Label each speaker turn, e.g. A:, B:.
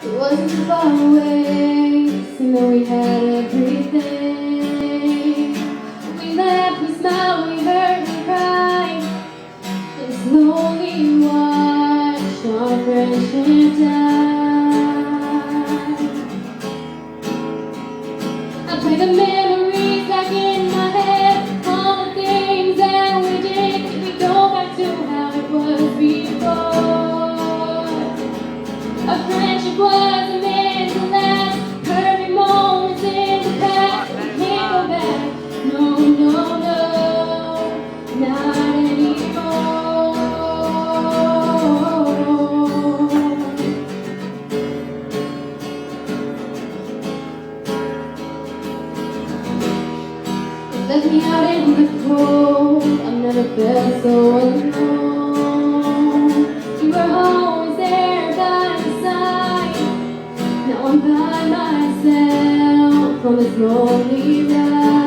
A: It wasn't far away, and then we had everything. We laughed, we smiled, we hurt, we cried, and slowly watched our friendship die. I play the memories back in my head, all the things that we did. If we go back to how it was before, our friendship was meant to last. Perfect moments in the past, we can't go back. No, no, no, not anymore. Left me out in the cold, I've never felt so alone. You were always there by my side. Now I'm by myself on this lonely ride.